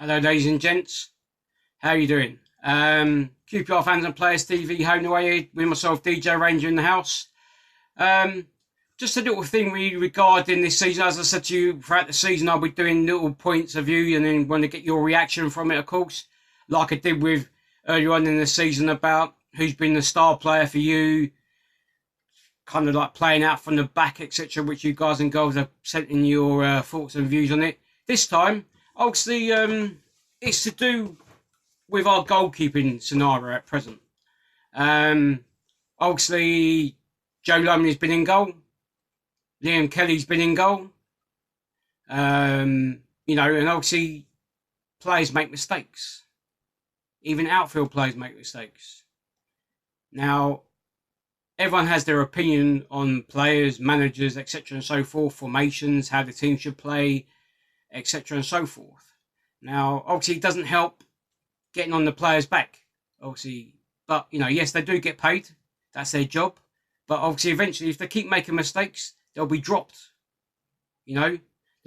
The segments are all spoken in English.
Hello, ladies and gents. How are you doing? QPR fans and players TV home away with myself, DJ Ranger in the house. Um, just a little thing really regarding this season. As I said to you, throughout the season, I'll be doing little points of view and then want to get your reaction from it, of course, like I did with earlier on in the season about who's been the star player for you, kind of like playing out from the back, etc., which you guys and girls have sent in your thoughts and views on it. This time, obviously, it's to do with our goalkeeping scenario at present. Obviously, Joe Lumley's been in goal. Liam Kelly's been in goal. And obviously, players make mistakes. Even outfield players make mistakes. Now, everyone has their opinion on players, managers, etc. and so forth, formations, how the team should play, etc. and so forth. Now, obviously, it doesn't help getting on the players' back, obviously. But, yes, they do get paid. That's their job. But obviously, eventually, if they keep making mistakes, they'll be dropped. The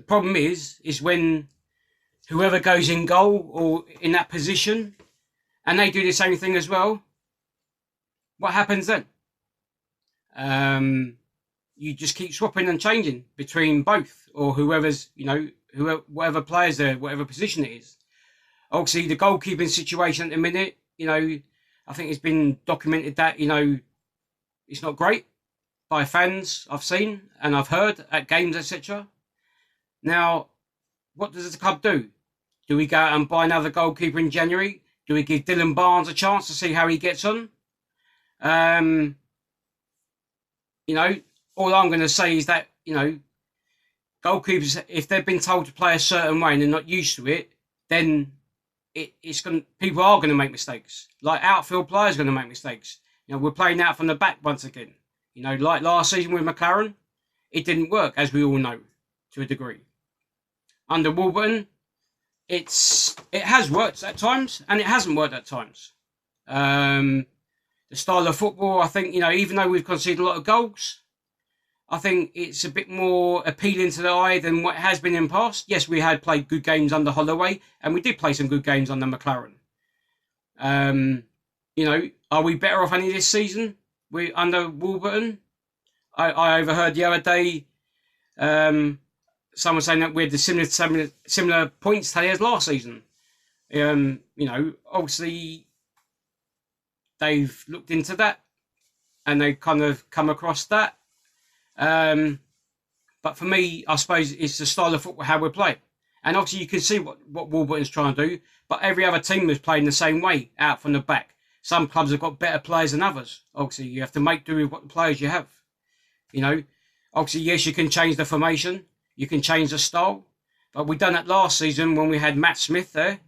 problem is when whoever goes in goal or in that position, and they do the same thing as well, what happens then? You just keep swapping and changing between both, or whoever's, whatever players there, whatever position it is. Obviously, the goalkeeping situation at the minute, I think it's been documented that, it's not great by fans I've seen and I've heard at games, etc. Now, what does the club do? Do we go out and buy another goalkeeper in January? Do we give Dylan Barnes a chance to see how he gets on? All I'm going to say is that, goalkeepers, if they've been told to play a certain way and they're not used to it, then people are going to make mistakes. Like outfield players are going to make mistakes. We're playing out from the back once again. Like last season with McLaren, it didn't work, as we all know, to a degree. Under Wolverton, it has worked at times and it hasn't worked at times. The style of football, I think, even though we've conceded a lot of goals, I think it's a bit more appealing to the eye than what it has been in the past. Yes, we had played good games under Holloway, and we did play some good games under McLaren. Are we better off any this season under Wolverton? I overheard the other day someone saying that we had the similar points tally as last season. Obviously they've looked into that and they kind of come across that. But for me, I suppose it's the style of football, how we play. And obviously you can see what Wolverton's trying to do, but every other team is playing the same way, out from the back. Some clubs have got better players than others. Obviously, you have to make do with what the players you have. Obviously, yes, you can change the formation, you can change the style, but we done that last season when we had Matt Smith there.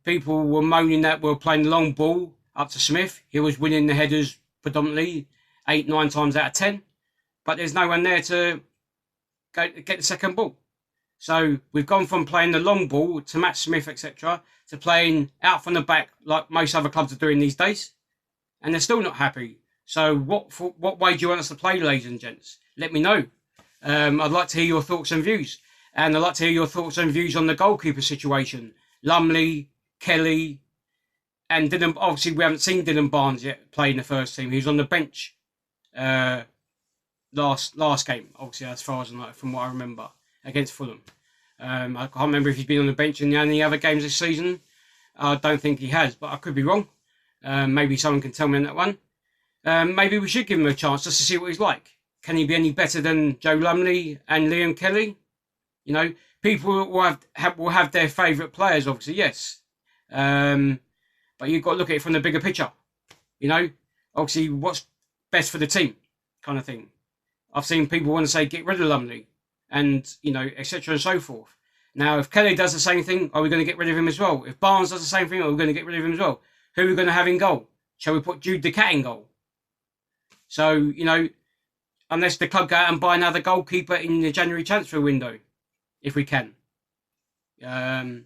People were moaning that we were playing the long ball up to Smith. He was winning the headers predominantly 8-9 times out of 10. But there's no one there to get the second ball. So we've gone from playing the long ball to Matt Smith, etc., to playing out from the back like most other clubs are doing these days. And they're still not happy. So what way do you want us to play, ladies and gents? Let me know. I'd like to hear your thoughts and views. And I'd like to hear your thoughts and views on the goalkeeper situation. Lumley, Kelly, and Dylan. Obviously, we haven't seen Dylan Barnes yet play in the first team. He was on the bench last game, obviously, as far as from what I remember, against Fulham. I can't remember if he's been on the bench in any other games this season. I don't think he has, but I could be wrong. Maybe someone can tell me on that one. Maybe we should give him a chance just to see what he's like. Can he be any better than Joe Lumley and Liam Kelly? People will have their favourite players, obviously, yes. But you've got to look at it from the bigger picture. Obviously, what's best for the team, kind of thing. I've seen people want to say get rid of Lumley and, etc. and so forth. Now, if Kelly does the same thing, are we going to get rid of him as well? If Barnes does the same thing, are we going to get rid of him as well? Who are we going to have in goal? Shall we put Jude the Cat in goal? So, unless the club go out and buy another goalkeeper in the January transfer window, if we can. Just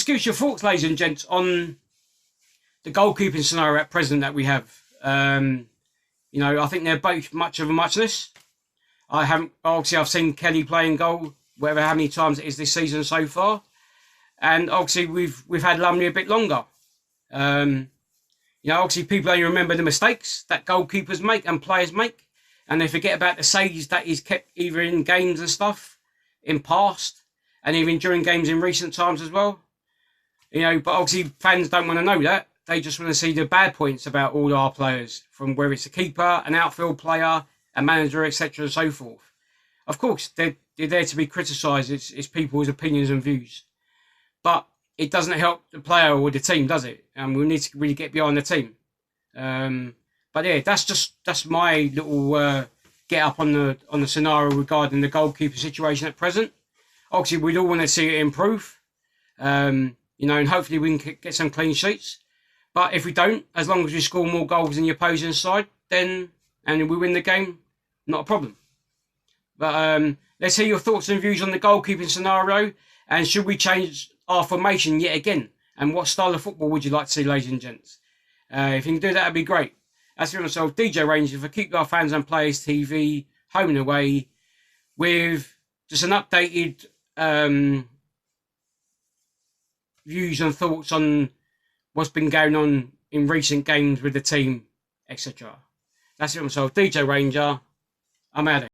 give us your thoughts, ladies and gents, on the goalkeeping scenario at present that we have. I think they're both much of a muchness. I've seen Kelly playing goal, how many times it is this season so far. and obviously we've had Lumley a bit longer. Obviously people only remember the mistakes that goalkeepers make and players make, and they forget about the saves that he's kept either in games and stuff in past, and even during games in recent times as well. But obviously fans don't want to know that. They just want to see the bad points about all our players, from whether it's a keeper, an outfield player, a manager, etc. and so forth. Of course, they're there to be criticised. It's people's opinions and views. But it doesn't help the player or the team, does it? And we need to really get behind the team. But yeah, that's my little get up on the scenario regarding the goalkeeper situation at present. Obviously, we'd all want to see it improve. And hopefully we can get some clean sheets. But if we don't, as long as we score more goals than the opposing side, and we win the game, not a problem. But let's hear your thoughts and views on the goalkeeping scenario. And should we change our formation yet again? And what style of football would you like to see, ladies and gents? If you can do that, that'd be great. That's for myself, DJ Ranger, for Keep Our Fans and Players TV, home and away, with just an updated views and thoughts on what's been going on in recent games with the team, etc. That's it for myself, DJ Ranger. I'm out of here.